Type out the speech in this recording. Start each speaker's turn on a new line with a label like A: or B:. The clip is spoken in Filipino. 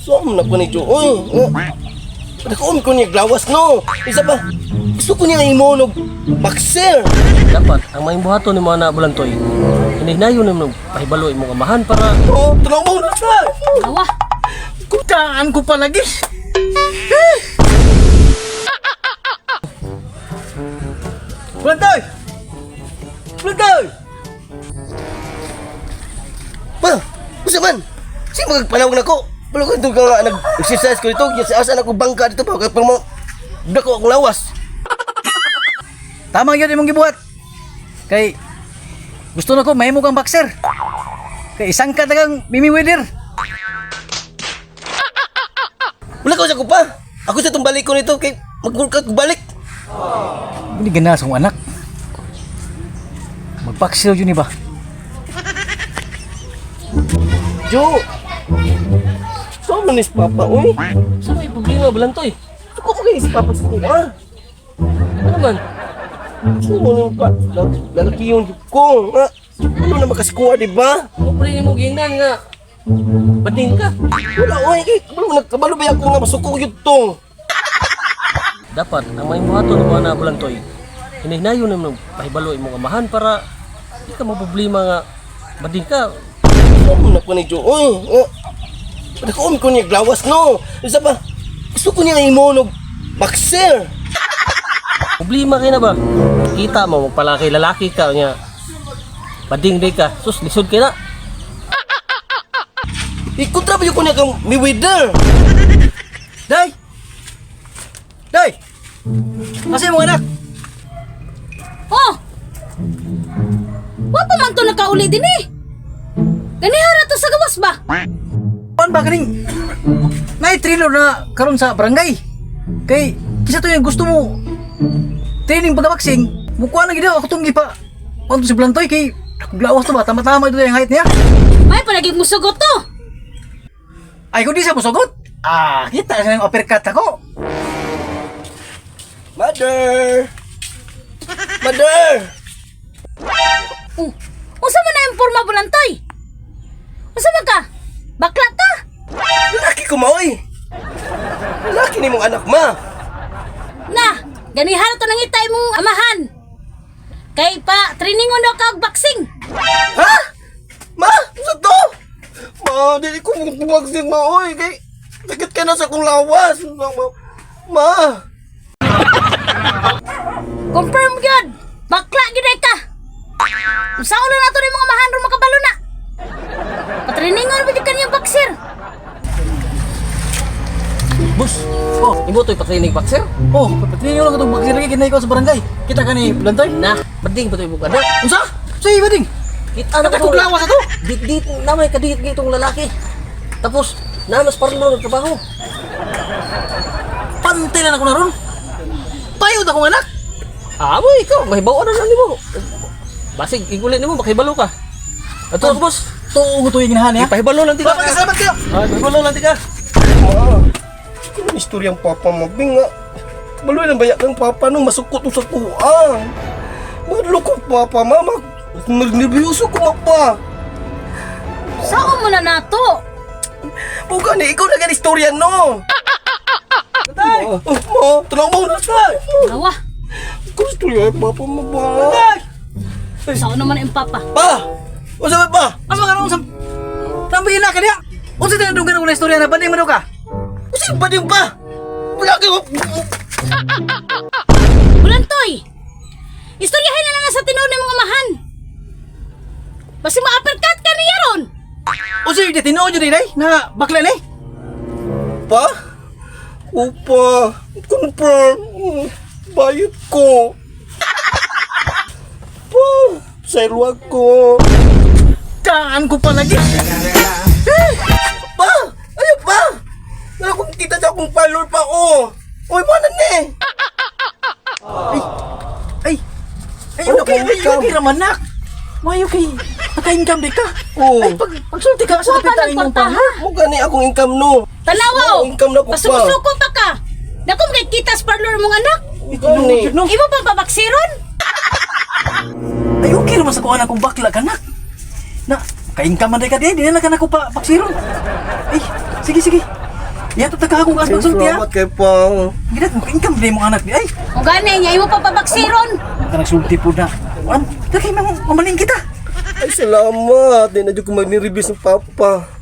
A: Som na po ni Jo. Uy, nakaon ko niya glawas no. Isa pa, gusto ko niya imo no boxer.
B: Dapat ang maing buhaton ni mga nabulantoy. Hinihinayon mo pahibalo imong amahan para
A: Oh, tulong mo na siya.
C: Awa,
D: Kutaan ko pa lagi. Bulantoy! Bulantoy!
A: Pa, usa man. Si magpanawag na ko. Wala ko ito ka nag-exercise ko dito. Asa ako bangka dito pa. Kaya pang mga dako akong lawas.
D: Tama yun imong gibuhat. Kay gusto na ko mahimo kang boxer. Kay isang ka tagang Mimi Weather.
A: Wala ko sa ko pa. Ako sa itong balik ko nito. Kay mag-workout ko balik.
D: Hindi gana sa akong anak. Mag-boxer yun ba?
A: Jo. So manis papa. Uy.
B: sa may problema bulantoy.
A: Ako ko kayo si papa sa kuha.
B: Ano man?
A: Sino mo pa? Lalaki yung ko. Ano na makasikuha, di ba?
B: Mo pre mo gingnan nga. Bading ka.
A: Wala, oy. Nagkabalo ba ako nga masuko yun to?
B: Dapat ang maing buhaton ni mga nabulantoy. Hinihinayon mo pahibalo imong amahan para di ka mo problema nga bading ka.
A: Ano na po ni Jo? Uy, nakaon ko niya glawas, no? Isa pa, gusto ko niya imo no boxer.
B: Problema kay na ba? Kita mo magpalaki lalaki ka nya. Bading day ka. Sus lisod kay na.
A: Ikontra ba yung ko niya kang Mayweather?
D: Day! Day! Asa yung mga anak?
C: oh! Wa pa man to nakauli din eh. Ganihara to sa gawas ba?
D: Paano ba kaning nai-trailer na karon sa barangay? Kay kisa to yung gusto mo training pagka-boxing, mukha na ginawa ako itong ipa. Paano si Blantoy kay glawas to ba? Tama-tama ito yung height niya.
C: May palaging musugot to.
D: Ay, kung di siya musugot. Kita siya yung uppercut ako.
A: Mother! Mother!
C: Unsa man na yung forma bulantoy? Unsa man ka? Bakla ka?
A: Lalaki ko maoy! Lalaki ni mong anak ma!
C: Na, ganihara to nang itay mong amahan. Kay pa, training daw ka og boxing.
A: Ha? Ma? Sa to? Ma, dili ko magpapagsin maoy. Kay, sakit ka na sa kong lawas. Ma!
C: Confirm gyud. Bakla gyud ka. Usaon na nato ni mga amahan ron makabalo na. Patriningon ba gyud kaniyang boxer?
B: Bus. Oh, imo toy patrinig boxer?
D: Oh, patraining lang itong boxing lagi kinay ko sa barangay. Kita ka ni Blantoy?
B: Nah, bading ba toy bukada?
D: Unsa? Say, bading!
B: Kita na
D: Nakatog lawas ato?
B: Dit namay kadit gitong lalaki. Tapos namas parlo ng trabaho.
D: Pantay na ako na ron. Payod akong anak.
B: Amo ikaw, mahibaw na nimo. Basig igulit nimo makahibalo ka. Ato boss.
D: Tuong ito yung ginahan niya.
B: Pahibalo lang tika.
D: Salamat kayo.
B: Pahibalo lang tika.
A: Ma! Ano istoryang papa mabing nga? Baloy lang bayak ng papa nung masukot mo sa kuang. Madloko papa, mama. Nagnervyoso ko mapa.
C: Saan mo na nato?
A: Bukan ni ikaw na gan istorya no.
D: Tay!
A: Ma, tulong mo na siya.
C: Awa,
A: Ikaw istorya yung papa mo ba?
C: saan naman yung papa?
A: Pa! What's up pa?
D: Asa ka ron sa... Tambayin na ka niya. Unsa tinadunggan ako na istorya na banding mo ka?
A: Kasi ba din pa? Wala kayo.
C: Bulantoy! Istoryahin na lang sa tinuod ng mga amahan. Basi ma-uppercut ka niya ron.
D: Unsa yung tinoo dyan eh, na bakla na eh?
A: Pa? Upa. Confirm. Bayad ko. Pa. Sailwag ko.
D: Kaan ko pa lagi.
A: Pa! Ayaw pa! Wala kong kita sa akong follower pa, oh! Uy, mana ni?
D: Ay,
A: Ano
D: okay,
A: kung
D: ay,
A: ikaw?
D: okay naman nak. May okay, naka-income di ka.
A: Oo.
D: Ay, pagsulti ka sa
C: Wa pa
D: kapitain mong
C: nagportahan.
D: pang.
A: Mukha ni akong income, no?
C: Tanawaw!
A: Income na ko pa.
C: Pasuko pa ka. Nakum kay kita sa parlor mong anak.
A: Ikaw ni.
D: No?
C: Imo pa babaksiron?
D: Ay, okay naman sa kuha akong bakla ka nak. Na, ka-income man di ka di na ka na ko pa paksiron. Ay, sige. Ya to taka akong gas magsulti ha.
A: Salamat kay Pang.
D: Gidat mo income din mo anak ni ay.
C: O gani, niya imo pa pabaksiron.
D: Ka nagsulti po na. Dagay mamaling kita.
A: Ay, salamat. Di na dyan ko mag-review sa Papa.